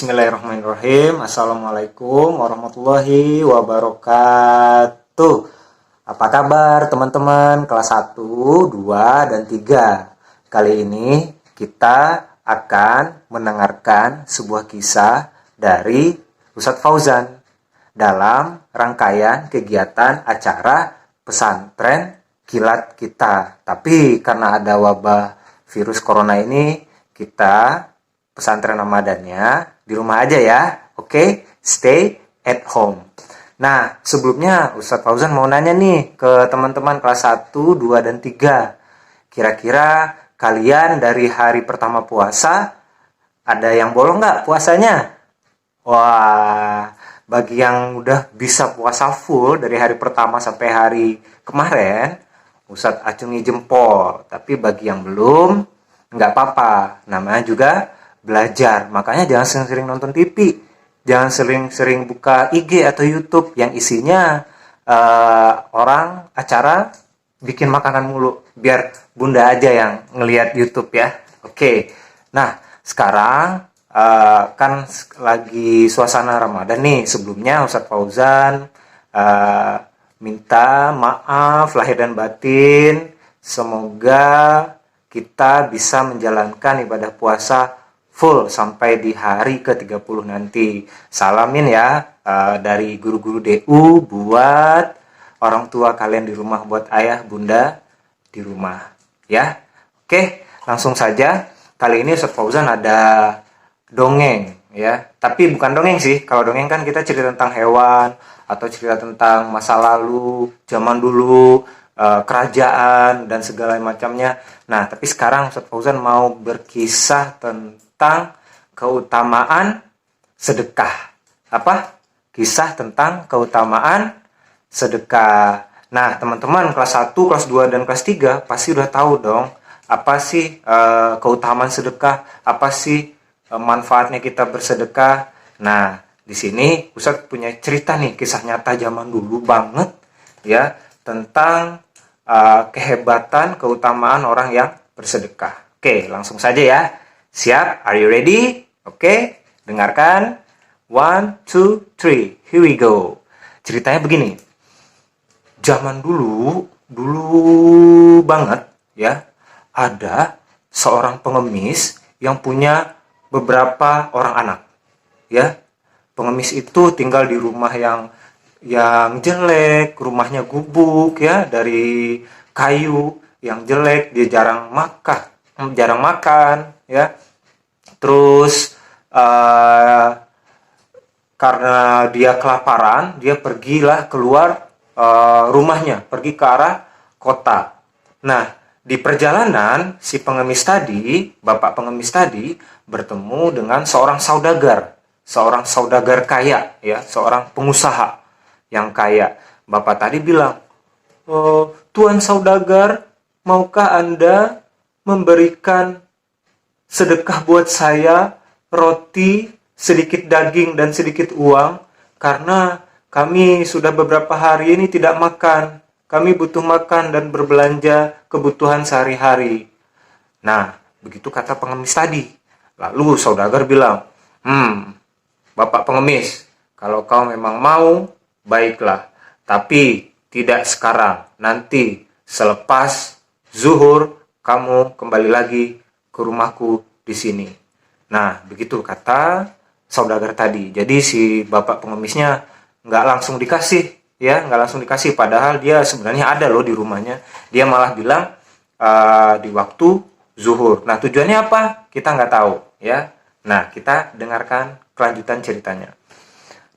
Bismillahirrahmanirrahim. Assalamualaikum warahmatullahi wabarakatuh. Apa kabar teman-teman kelas 1, 2, dan 3? Kali ini kita akan mendengarkan sebuah kisah dari Ustadz Fauzan dalam rangkaian kegiatan acara pesantren kilat kita. Tapi karena ada wabah virus corona ini, kita pesantren Ramadannya di rumah aja ya. Oke, stay at home. Nah, sebelumnya Ustadz Fauzan mau nanya nih ke teman-teman kelas 1, 2, dan 3. Kira-kira kalian dari hari pertama puasa ada yang bolong nggak puasanya? Wah, bagi yang udah bisa puasa full dari hari pertama sampai hari kemarin, Ustadz acungi jempol. Tapi bagi yang belum, nggak apa-apa. Namanya juga belajar. Makanya jangan sering-sering nonton TV. Jangan sering-sering buka IG atau YouTube yang isinya orang acara bikin makanan mulu. Biar bunda aja yang ngelihat YouTube ya. Oke. Nah, sekarang kan lagi suasana Ramadan nih. Sebelumnya Ustadz Fauzan minta maaf lahir dan batin. Semoga kita bisa menjalankan ibadah puasa full sampai di hari ke-30 nanti. Salamin ya dari guru-guru DU buat orang tua kalian di rumah, buat ayah, bunda di rumah. Ya, oke, langsung saja. Kali ini Ustadz Fauzan ada dongeng ya. Tapi bukan dongeng sih. Kalau dongeng kan kita cerita tentang hewan atau cerita tentang masa lalu, zaman dulu, kerajaan dan segala macamnya. Nah, tapi sekarang Ustadz Fauzan mau berkisah tentang keutamaan sedekah. Apa? Kisah tentang keutamaan sedekah. Nah, teman-teman kelas 1, kelas 2, dan kelas 3 pasti udah tahu dong apa sih keutamaan sedekah, apa sih manfaatnya kita bersedekah. Nah, di sini Ustadz punya cerita nih, kisah nyata zaman dulu banget ya, tentang kehebatan, keutamaan orang yang bersedekah. Oke, langsung saja ya. Siap? Are you ready? Oke, dengarkan. 1, 2, 3. Here we go. Ceritanya begini. Zaman dulu banget ya, ada seorang pengemis yang punya beberapa orang anak. Ya, pengemis itu tinggal di rumah yang jelek, rumahnya gubuk ya, dari kayu yang jelek, dia jarang makan ya. Terus karena dia kelaparan, dia pergilah keluar rumahnya, pergi ke arah kota. Nah, di perjalanan si pengemis tadi, bapak pengemis tadi bertemu dengan seorang saudagar kaya ya, seorang pengusaha yang kaya. Bapak tadi bilang, "Oh, Tuan saudagar, maukah Anda memberikan sedekah buat saya, roti, sedikit daging, dan sedikit uang, karena kami sudah beberapa hari ini tidak makan. Kami butuh makan dan berbelanja kebutuhan sehari-hari." Nah, begitu kata pengemis tadi. Lalu saudagar bilang, Bapak pengemis, kalau kau memang mau, baiklah. Tapi tidak sekarang, nanti selepas zuhur, kamu kembali lagi ke rumahku di sini. Nah, begitu kata saudagar tadi. Jadi si bapak pengemisnya nggak langsung dikasih, padahal dia sebenarnya ada loh di rumahnya. Dia malah bilang di waktu zuhur. Nah, tujuannya apa? Kita nggak tahu, ya. Nah, kita dengarkan kelanjutan ceritanya.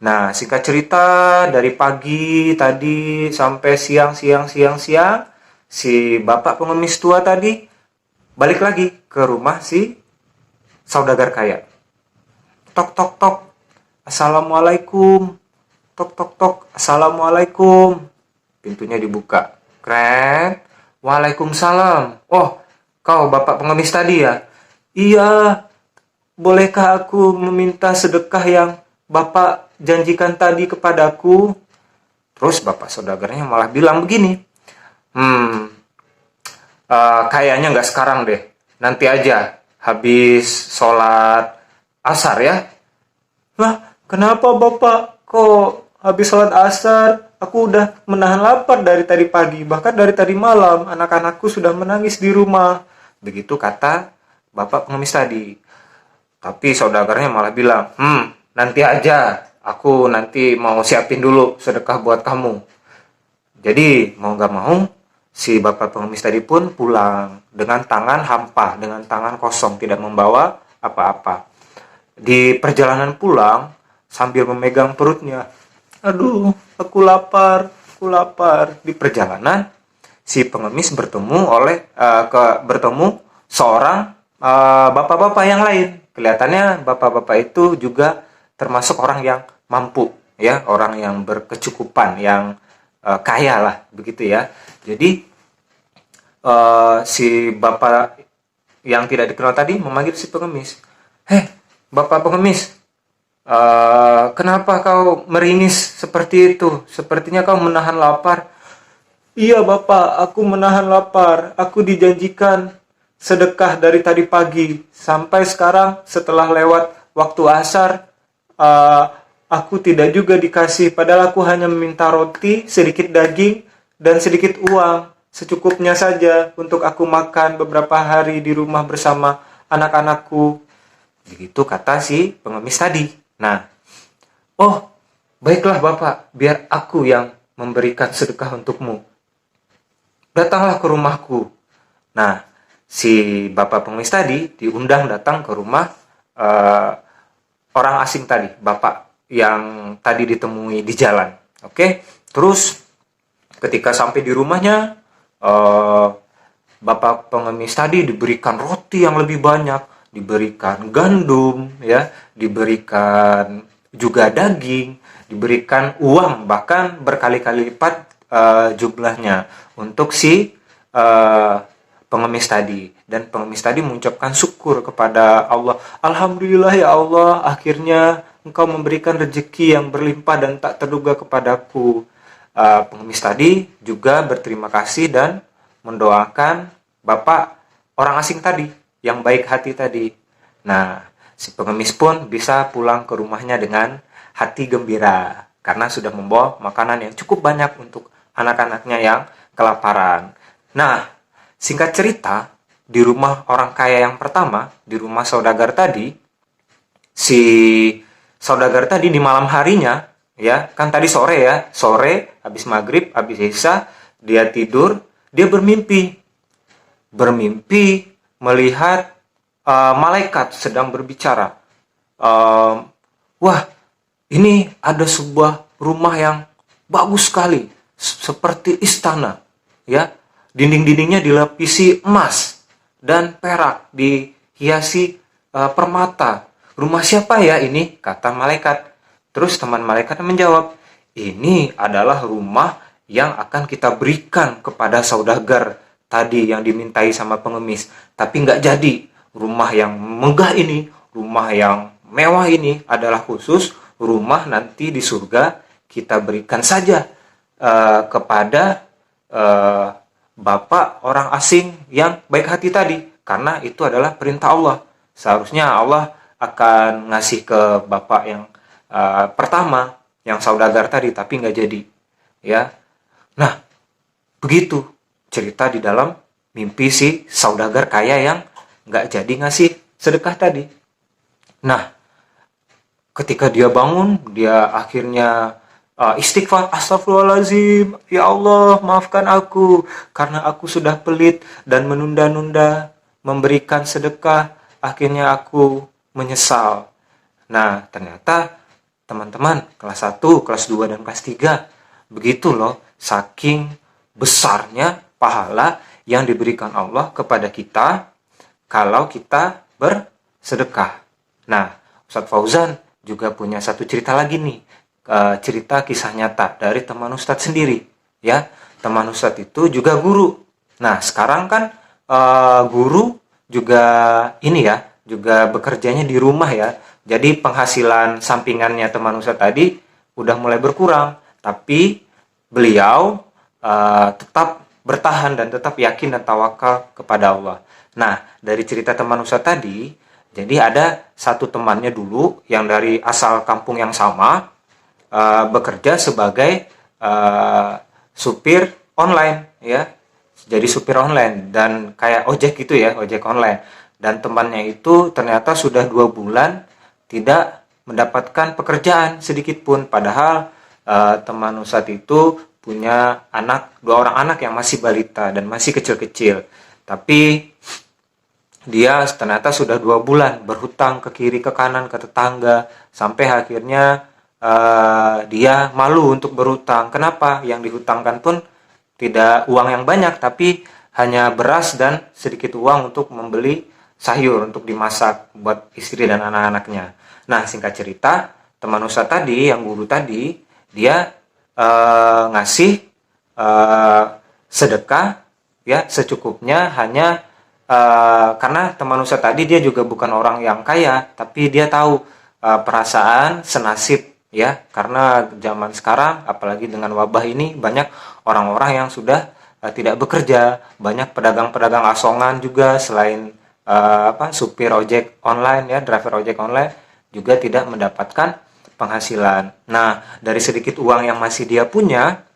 Nah, singkat cerita, dari pagi tadi sampai siang, si bapak pengemis tua tadi balik lagi ke rumah si saudagar kaya. Tok tok tok. Assalamualaikum. Tok tok tok. Assalamualaikum. Pintunya dibuka. Keren. Waalaikumsalam. Oh, kau bapak pengemis tadi ya? Iya. Bolehkah aku meminta sedekah yang bapak janjikan tadi kepadaku? Terus bapak saudagarnya malah bilang begini. Kayaknya nggak sekarang deh. Nanti aja habis sholat asar ya. Lah, kenapa Bapak? Kok habis sholat asar, aku udah menahan lapar dari tadi pagi, bahkan dari tadi malam, anak-anakku sudah menangis di rumah. Begitu kata Bapak pengemis tadi. Tapi saudagarnya malah bilang, nanti aja, aku nanti mau siapin dulu sedekah buat kamu. Jadi mau gak mau, si Bapak pengemis tadi pun pulang dengan tangan hampa, dengan tangan kosong, tidak membawa apa-apa. Di perjalanan pulang, sambil memegang perutnya, aduh, aku lapar, aku lapar. Di perjalanan, si pengemis bertemu seorang bapak-bapak yang lain. Kelihatannya bapak-bapak itu juga termasuk orang yang mampu, ya, orang yang berkecukupan, yang kaya lah, begitu ya. Jadi si bapak yang tidak dikenal tadi memanggil si pengemis. Heh, Bapak pengemis, kenapa kau meringis seperti itu? Sepertinya kau menahan lapar. Iya Bapak, aku menahan lapar. Aku dijanjikan sedekah dari tadi pagi. Sampai sekarang setelah lewat waktu asar, aku tidak juga dikasih. Padahal aku hanya meminta roti, sedikit daging, dan sedikit uang. Secukupnya saja untuk aku makan beberapa hari di rumah bersama anak-anakku. Begitu kata si pengemis tadi. Nah, oh, baiklah Bapak, biar aku yang memberikan sedekah untukmu. Datanglah ke rumahku. Nah, si Bapak pengemis tadi diundang datang ke rumah orang asing tadi, Bapak yang tadi ditemui di jalan. Oke, terus ketika sampai di rumahnya, Bapak pengemis tadi diberikan roti yang lebih banyak, diberikan gandum, ya, diberikan juga daging, diberikan uang bahkan berkali-kali lipat jumlahnya untuk si pengemis tadi. Dan pengemis tadi mengucapkan syukur kepada Allah. Alhamdulillah ya Allah, akhirnya Engkau memberikan rezeki yang berlimpah dan tak terduga kepadaku. Pengemis tadi juga berterima kasih dan mendoakan Bapak orang asing tadi yang baik hati tadi. Nah, si pengemis pun bisa pulang ke rumahnya dengan hati gembira karena sudah membawa makanan yang cukup banyak untuk anak-anaknya yang kelaparan. Nah, singkat cerita, di rumah orang kaya yang pertama, di rumah saudagar tadi, si saudagar tadi di malam harinya, ya, kan tadi sore ya, sore, habis maghrib, habis isya, dia tidur, dia bermimpi melihat malaikat sedang berbicara. Wah, ini ada sebuah rumah yang bagus sekali, seperti istana, ya. Dinding-dindingnya dilapisi emas dan perak, dihiasi permata. Rumah siapa ya ini? Kata malaikat. Terus teman malaikat menjawab, ini adalah rumah yang akan kita berikan kepada saudagar tadi yang dimintai sama pengemis. Tapi nggak jadi. Rumah yang megah ini, rumah yang mewah ini adalah khusus rumah nanti di surga kita berikan saja kepada Bapak orang asing yang baik hati tadi, karena itu adalah perintah Allah. Seharusnya Allah akan ngasih ke Bapak yang pertama, yang saudagar tadi, tapi nggak jadi, ya. Nah, begitu cerita di dalam mimpi si saudagar kaya yang nggak jadi ngasih sedekah tadi. Nah, ketika dia bangun, dia akhirnya istighfar, astagfirullahaladzim, ya Allah maafkan aku karena aku sudah pelit dan menunda-nunda memberikan sedekah, akhirnya aku menyesal. Nah, ternyata teman-teman kelas 1, kelas 2, dan kelas 3 begitu loh, saking besarnya pahala yang diberikan Allah kepada kita kalau kita bersedekah. Nah, Ustadz Fauzan juga punya satu cerita lagi nih, cerita kisah nyata dari teman Ustadz sendiri, ya. Teman Ustadz itu juga guru. Nah, sekarang kan guru juga ini ya, juga bekerjanya di rumah ya. Jadi penghasilan sampingannya teman Ustadz tadi udah mulai berkurang, tapi beliau tetap bertahan dan tetap yakin dan tawakal kepada Allah. Nah, dari cerita teman Ustadz tadi, Jadi ada satu temannya dulu yang dari asal kampung yang sama, bekerja sebagai supir online ya. Jadi supir online dan kayak ojek gitu ya, ojek online. Dan temannya itu ternyata sudah 2 bulan tidak mendapatkan pekerjaan sedikit pun. Padahal teman Ustadz itu punya dua orang anak yang masih balita dan masih kecil-kecil. Tapi dia ternyata sudah 2 bulan berhutang ke kiri ke kanan ke tetangga, sampai akhirnya dia malu untuk berhutang. Kenapa? Yang dihutangkan pun tidak uang yang banyak, tapi hanya beras dan sedikit uang untuk membeli sayur untuk dimasak buat istri dan anak-anaknya. Nah, singkat cerita, teman Ustadz tadi, yang guru tadi, dia ngasih sedekah ya secukupnya, hanya karena teman Ustadz tadi dia juga bukan orang yang kaya, tapi dia tahu perasaan senasib ya, karena zaman sekarang apalagi dengan wabah ini banyak orang-orang yang sudah tidak bekerja, banyak pedagang-pedagang asongan juga selain supir ojek online ya, driver ojek online juga tidak mendapatkan penghasilan. Nah, dari sedikit uang yang masih dia punya,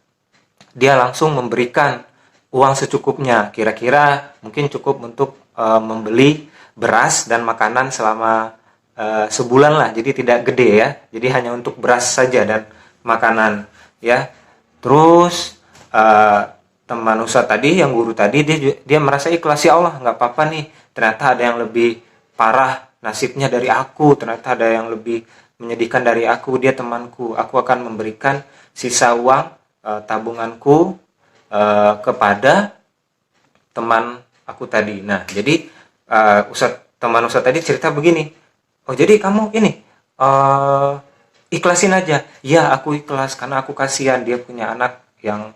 dia langsung memberikan uang secukupnya, kira-kira mungkin cukup untuk membeli beras dan makanan selama sebulan lah. Jadi tidak gede ya, jadi hanya untuk beras saja dan makanan ya. Terus teman Ustadz tadi, yang guru tadi, dia merasa ikhlas, ya Allah, nggak apa-apa nih, ternyata ada yang lebih parah nasibnya dari aku, ternyata ada yang lebih menyedihkan dari aku, dia temanku, aku akan memberikan sisa uang tabunganku kepada teman aku tadi. Nah, jadi teman Ustadz tadi cerita begini, oh jadi kamu ini ikhlasin aja. Ya, aku ikhlas karena aku kasihan, dia punya anak yang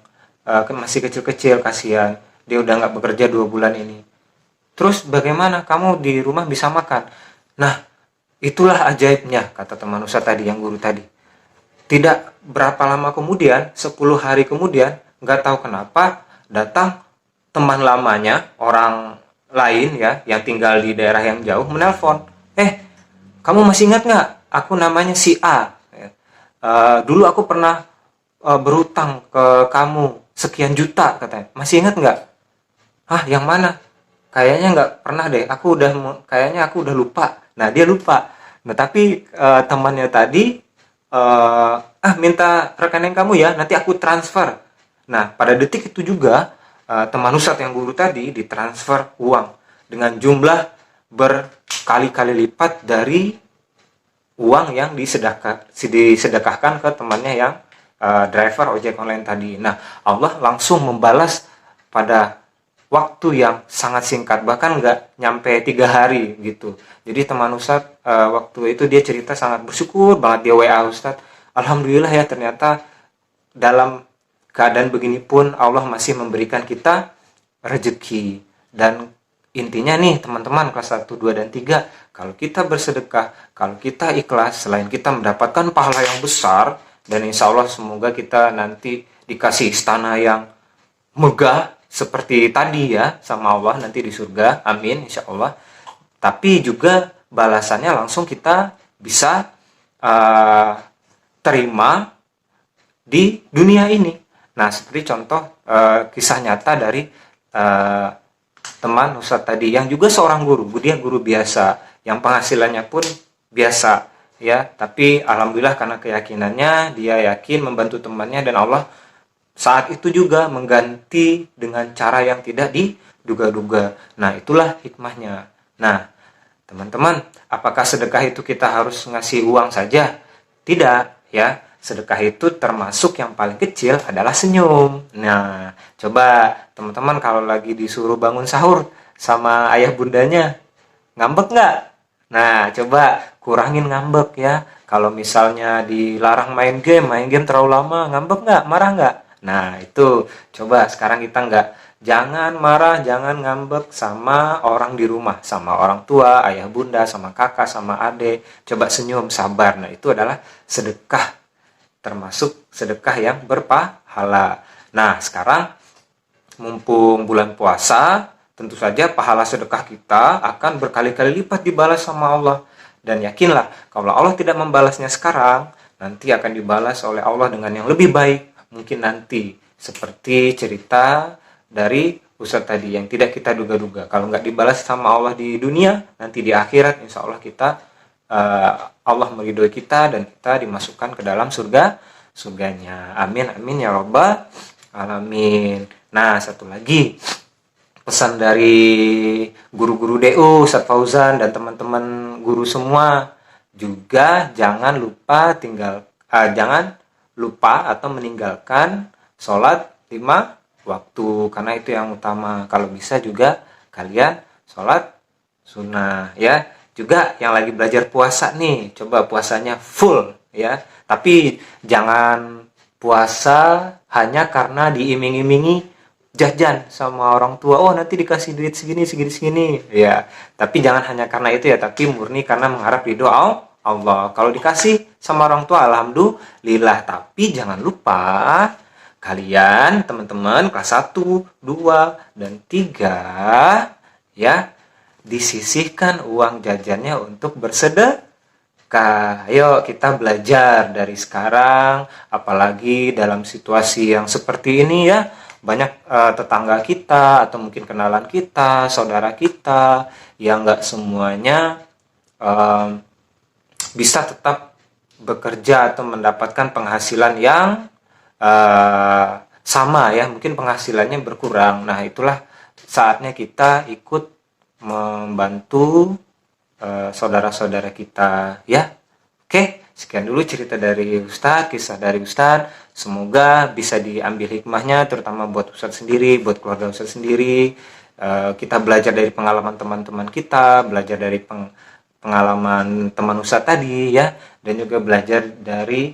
masih kecil-kecil, kasihan, dia udah nggak bekerja 2 bulan ini. Terus bagaimana kamu di rumah bisa makan? Nah, itulah ajaibnya, kata teman Ustadz tadi, yang guru tadi. Tidak berapa lama kemudian, 10 hari kemudian, nggak tahu kenapa, datang teman lamanya, orang lain ya, yang tinggal di daerah yang jauh, menelpon. Kamu masih ingat nggak? Aku namanya si A. Dulu aku pernah berutang ke kamu sekian juta, katanya. Masih ingat nggak? Yang mana? Kayaknya nggak pernah deh. Kayaknya aku udah lupa. Nah, dia lupa. Nah, tapi temannya tadi minta rekening kamu ya, nanti aku transfer. Nah, pada detik itu juga teman Ustadz yang guru tadi ditransfer uang dengan jumlah berkali-kali lipat dari uang yang disedekahkan ke temannya yang driver ojek online tadi. Nah, Allah langsung membalas pada waktu yang sangat singkat, bahkan nggak nyampe 3 hari gitu. Jadi teman Ustadz waktu itu dia cerita sangat bersyukur banget, dia WA Ustadz, alhamdulillah ya, ternyata dalam keadaan begini pun Allah masih memberikan kita rezeki. Dan intinya nih teman-teman kelas 1, 2, dan 3, kalau kita bersedekah, kalau kita ikhlas, selain kita mendapatkan pahala yang besar, dan insya Allah semoga kita nanti dikasih istana yang megah seperti tadi ya sama Allah nanti di surga, amin insya Allah. Tapi juga balasannya langsung kita bisa terima di dunia ini. Nah, seperti contoh kisah nyata dari teman Ustadz tadi yang juga seorang guru, dia guru biasa yang penghasilannya pun biasa ya, tapi alhamdulillah karena keyakinannya, dia yakin membantu temannya, dan Allah saat itu juga mengganti dengan cara yang tidak diduga-duga. Nah, itulah hikmahnya. Nah, teman-teman, apakah sedekah itu kita harus ngasih uang saja? Tidak ya. Sedekah itu termasuk yang paling kecil adalah senyum. Nah, coba teman-teman kalau lagi disuruh bangun sahur sama ayah bundanya, ngambek nggak? Nah, coba kurangin ngambek ya. Kalau misalnya dilarang main game terlalu lama, ngambek nggak? Marah nggak? Nah, itu coba sekarang kita jangan marah, jangan ngambek sama orang di rumah, sama orang tua, ayah bunda, sama kakak, sama adik. Coba senyum, sabar. Nah, itu adalah sedekah, termasuk sedekah yang berpahala. Nah, sekarang mumpung bulan puasa, tentu saja pahala sedekah kita akan berkali-kali lipat dibalas sama Allah. Dan yakinlah, kalau Allah tidak membalasnya sekarang, nanti akan dibalas oleh Allah dengan yang lebih baik. Mungkin nanti, seperti cerita dari Ustadz tadi, yang tidak kita duga-duga. Kalau nggak dibalas sama Allah di dunia, nanti di akhirat, insya Allah Allah meridhoi kita dan kita dimasukkan ke dalam surganya. Amin, amin ya robbal alamin. Nah, satu lagi pesan dari guru-guru DU, Ustadz Fauzan dan teman-teman guru semua, juga jangan lupa atau meninggalkan sholat 5 waktu, karena itu yang utama. Kalau bisa juga kalian sholat sunnah ya. Juga yang lagi belajar puasa nih, coba puasanya full ya, tapi jangan puasa hanya karena diiming-imingi jajan sama orang tua, oh nanti dikasih duit segini ya. Tapi jangan hanya karena itu ya, tapi murni karena mengharap ridho Allah. Kalau dikasih sama orang tua, alhamdulillah. Tapi jangan lupa kalian teman-teman kelas 1, 2, dan 3 ya, disisihkan uang jajannya untuk bersedekah. Ayo kita belajar dari sekarang, apalagi dalam situasi yang seperti ini ya. Banyak tetangga kita atau mungkin kenalan kita, saudara kita yang nggak semuanya bisa tetap bekerja atau mendapatkan penghasilan yang sama ya, mungkin penghasilannya berkurang. Nah, itulah saatnya kita ikut membantu saudara-saudara kita ya. Oke, sekian dulu cerita dari Ustadz, kisah dari Ustadz. Semoga bisa diambil hikmahnya, terutama buat Ustadz sendiri, buat keluarga Ustadz sendiri. Kita belajar dari pengalaman teman-teman kita, belajar dari pengalaman teman Ustadz tadi ya, dan juga belajar dari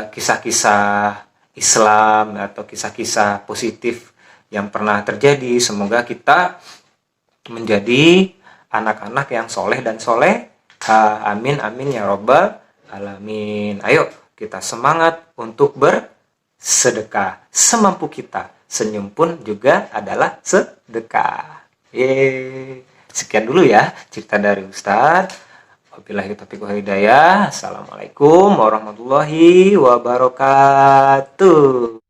kisah-kisah Islam atau kisah-kisah positif yang pernah terjadi. Semoga kita menjadi anak-anak yang soleh dan soleh. Amin, amin ya robbal alamin. Ayo kita semangat untuk bersedekah semampu kita. Senyum pun juga adalah sedekah. Sekian dulu ya cerita dari Ustadz. Wabillahi taufiq wal hidayah. Assalamualaikum warahmatullahi wabarakatuh.